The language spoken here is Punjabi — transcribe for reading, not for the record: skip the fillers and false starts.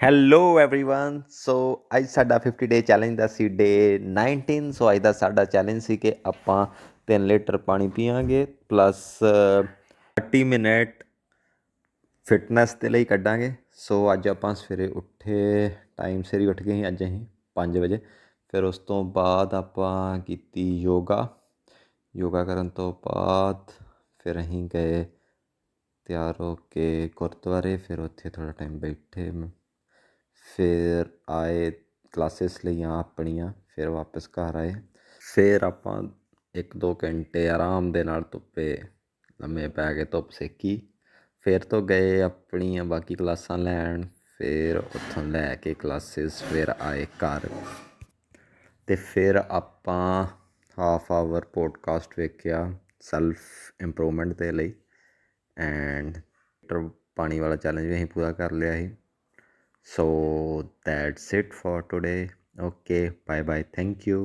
Hello everyone. ਸੋ ਅੱਜ ਸਾਡਾ 50 ਡੇ ਚੈਲੰਜ ਦਾ ਸੀ ਡੇ 19। ਸੋ ਅੱਜ ਦਾ ਸਾਡਾ ਚੈਲੰਜ ਸੀ ਕਿ ਆਪਾਂ 3 ਲੀਟਰ ਪਾਣੀ ਪੀਵਾਂਗੇ ਪਲੱਸ 30 ਮਿੰਟ ਫਿਟਨੈਸ ਦੇ ਲਈ ਕੱਢਾਂਗੇ। ਸੋ ਅੱਜ ਆਪਾਂ ਸਵੇਰੇ ਉੱਠੇ, ਟਾਈਮ ਸਿਰ ਹੀ ਉੱਠ ਗਏ ਸੀ ਅੱਜ ਅਸੀਂ 5 ਵਜੇ। ਫਿਰ ਉਸ ਤੋਂ ਬਾਅਦ ਆਪਾਂ ਕੀਤੀ ਯੋਗਾ ਕਰਨ ਤੋਂ ਬਾਅਦ ਫਿਰ ਅਸੀਂ ਗਏ ਤਿਆਰ ਹੋ ਕੇ ਗੁਰਦੁਆਰੇ। ਫਿਰ ਉੱਥੇ ਥੋੜ੍ਹਾ ਟਾਈਮ ਬੈਠੇ, ਫਿਰ ਆਏ ਕਲਾਸਿਸ ਲਈਆਂ ਆਪਣੀਆਂ, ਫਿਰ ਵਾਪਸ ਘਰ ਆਏ। ਫਿਰ ਆਪਾਂ 1-2 ਘੰਟੇ ਆਰਾਮ ਦੇ ਨਾਲ ਧੁੱਪੇ ਲੰਮੇ ਪੈ ਕੇ ਧੁੱਪ ਸੇਕੀ। ਫਿਰ ਤੋਂ ਗਏ ਆਪਣੀਆਂ ਬਾਕੀ ਕਲਾਸਾਂ ਲੈਣ। ਫਿਰ ਉੱਥੋਂ ਲੈ ਕੇ ਕਲਾਸਿਸ ਫਿਰ ਆਏ ਘਰ ਅਤੇ ਫਿਰ ਆਪਾਂ ਹਾਫ ਆਵਰ ਪੋਡਕਾਸਟ ਵੇਖਿਆ ਸੈਲਫ ਇੰਪਰੂਵਮੈਂਟ ਦੇ ਲਈ। ਐਂਡ ਪਾਣੀ ਵਾਲਾ ਚੈਲੰਜ ਵੀ ਅਸੀਂ ਪੂਰਾ ਕਰ ਲਿਆ ਸੀ। So that's it for today. Okay, bye bye. Thank you.